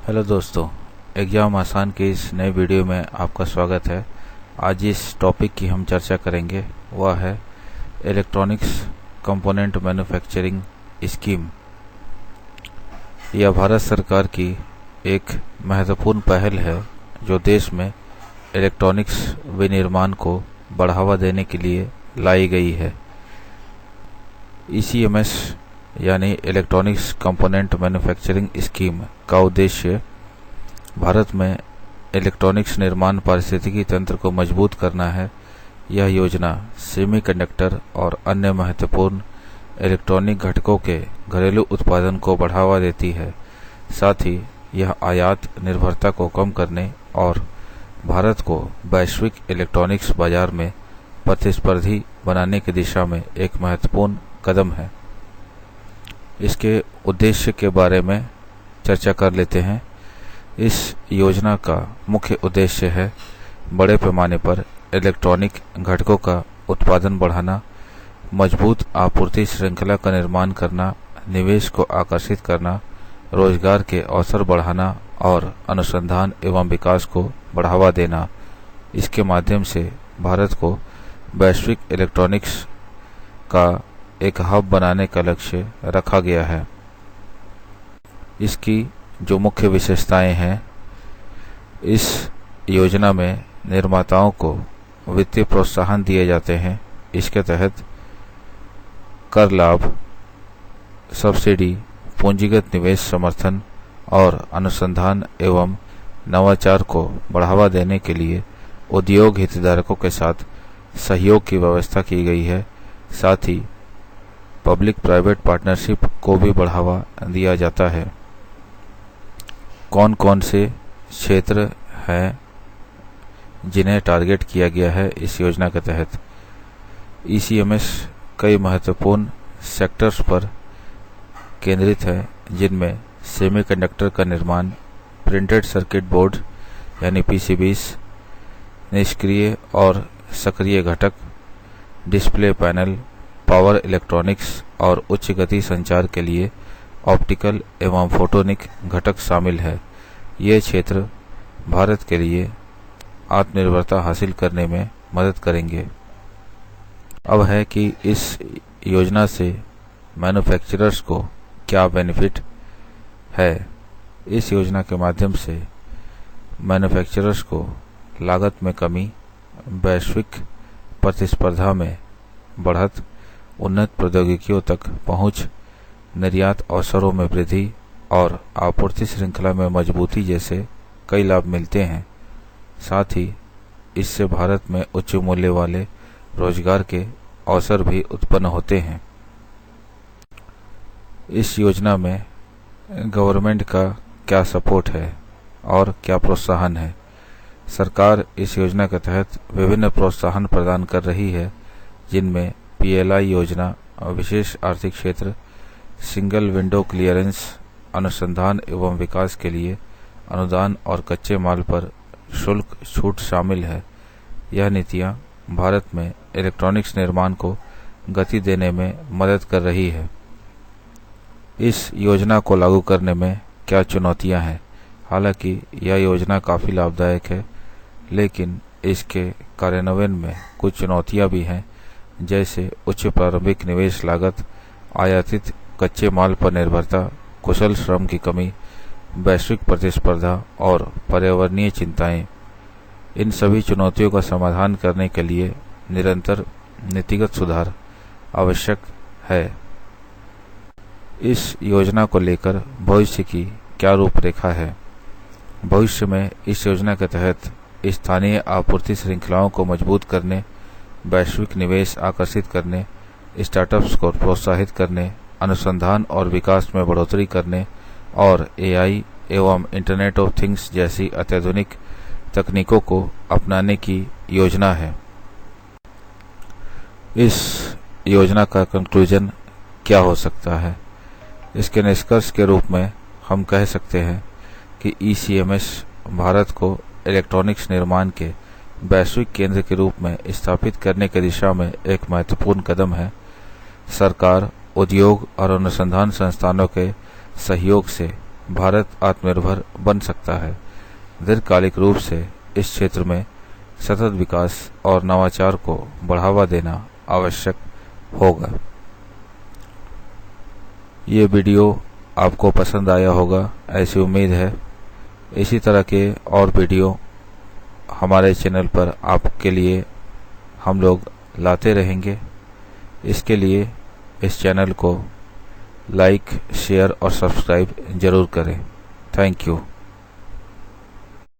Hello दोस्तों, exam आसान के इस नए वीडियो में आपका स्वागत है। आज जिस टॉपिक की हम चर्चा करेंगे वह है इलेक्ट्रॉनिक्स कंपोनेंट मैन्युफैक्चरिंग स्कीम। यह भारत सरकार की एक महत्वपूर्ण पहल है जो देश में इलेक्ट्रॉनिक्स विनिर्माण को बढ़ावा देने के लिए लाई गई है। ECMS यानी इलेक्ट्रॉनिक्स कंपोनेंट मैन्युफैक्चरिंग स्कीम का उद्देश्य भारत में इलेक्ट्रॉनिक्स निर्माण पारिस्थितिकी तंत्र को मजबूत करना है। यह योजना सेमीकंडक्टर और अन्य महत्वपूर्ण इलेक्ट्रॉनिक घटकों के घरेलू उत्पादन को बढ़ावा देती है। साथ ही यह आयात निर्भरता को कम करने और भारत को वैश्विक इलेक्ट्रॉनिक्स बाजार में प्रतिस्पर्धी बनाने की दिशा में एक महत्वपूर्ण कदम है। इसके उद्देश्य के बारे में चर्चा कर लेते हैं। इस योजना का मुख्य उद्देश्य है बड़े पैमाने पर इलेक्ट्रॉनिक घटकों का उत्पादन बढ़ाना, मजबूत आपूर्ति श्रृंखला का निर्माण करना, निवेश को आकर्षित करना, रोजगार के अवसर बढ़ाना और अनुसंधान एवं विकास को बढ़ावा देना। इसके माध्यम से भारत को वैश्विक इलेक्ट्रॉनिक्स का एक हब बनाने का लक्ष्य रखा गया है। इसकी जो मुख्य विशेषताएं हैं, इस योजना में निर्माताओं को वित्तीय प्रोत्साहन दिए जाते हैं। इसके तहत कर लाभ, सब्सिडी, पूंजीगत निवेश समर्थन और अनुसंधान एवं नवाचार को बढ़ावा देने के लिए उद्योग हितधारकों के साथ सहयोग की व्यवस्था की गई है। साथ ही पब्लिक प्राइवेट पार्टनरशिप को भी बढ़ावा दिया जाता है। कौन कौन से क्षेत्र हैं जिन्हें टारगेट किया गया है इस योजना के तहत? ECMS कई महत्वपूर्ण सेक्टर्स पर केंद्रित है, जिनमें सेमीकंडक्टर का निर्माण, प्रिंटेड सर्किट बोर्ड यानी PCBs, निष्क्रिय और सक्रिय घटक, डिस्प्ले पैनल, पावर इलेक्ट्रॉनिक्स और उच्च गति संचार के लिए ऑप्टिकल एवं फोटोनिक घटक शामिल है। ये क्षेत्र भारत के लिए आत्मनिर्भरता हासिल करने में मदद करेंगे। अब है कि इस योजना से मैन्युफैक्चरर्स को क्या बेनिफिट है। इस योजना के माध्यम से मैन्युफैक्चरर्स को लागत में कमी, वैश्विक प्रतिस्पर्धा में बढ़त, उन्नत प्रौद्योगिकियों तक पहुंच, निर्यात अवसरों में वृद्धि और आपूर्ति श्रृंखला में मजबूती जैसे कई लाभ मिलते हैं। साथ ही इससे भारत में उच्च मूल्य वाले रोजगार के अवसर भी उत्पन्न होते हैं। इस योजना में गवर्नमेंट का क्या सपोर्ट है और क्या प्रोत्साहन है? सरकार इस योजना के तहत विभिन्न प्रोत्साहन प्रदान कर रही है, जिनमें PLI योजना, विशेष आर्थिक क्षेत्र, सिंगल विंडो क्लियरेंस, अनुसंधान एवं विकास के लिए अनुदान और कच्चे माल पर शुल्क छूट शामिल है। यह नीतियां भारत में इलेक्ट्रॉनिक्स निर्माण को गति देने में मदद कर रही है। इस योजना को लागू करने में क्या चुनौतियां हैं? हालांकि यह योजना काफ़ी लाभदायक है, लेकिन इसके कार्यान्वयन में कुछ चुनौतियां भी हैं, जैसे उच्च प्रारंभिक निवेश लागत, आयातित कच्चे माल पर निर्भरता, कुशल श्रम की कमी, वैश्विक प्रतिस्पर्धा और पर्यावरणीय चिंताएं। इन सभी चुनौतियों का समाधान करने के लिए निरंतर नीतिगत सुधार आवश्यक है। इस योजना को लेकर भविष्य की क्या रूपरेखा है? भविष्य में इस योजना के तहत स्थानीय आपूर्ति श्रृंखलाओं को मजबूत करने, वैश्विक निवेश आकर्षित करने, स्टार्टअप्स को प्रोत्साहित करने, अनुसंधान और विकास में बढ़ोतरी करने और AI एवं इंटरनेट ऑफ थिंग्स जैसी अत्याधुनिक तकनीकों को अपनाने की योजना है। इस योजना का कंक्लूजन क्या हो सकता है? इसके निष्कर्ष के रूप में हम कह सकते हैं कि ECMS भारत को इलेक्ट्रॉनिक्स निर्माण के वैश्विक केंद्र के रूप में स्थापित करने की दिशा में एक महत्वपूर्ण कदम है। सरकार, उद्योग और अनुसंधान संस्थानों के सहयोग से भारत आत्मनिर्भर बन सकता है। दीर्घकालिक रूप से इस क्षेत्र में सतत विकास और नवाचार को बढ़ावा देना आवश्यक होगा। ये वीडियो आपको पसंद आया होगा, ऐसी उम्मीद है। इसी तरह के और वीडियो हमारे चैनल पर आपके लिए हम लोग लाते रहेंगे। इसके लिए इस चैनल को लाइक, शेयर और सब्सक्राइब जरूर करें। Thank you.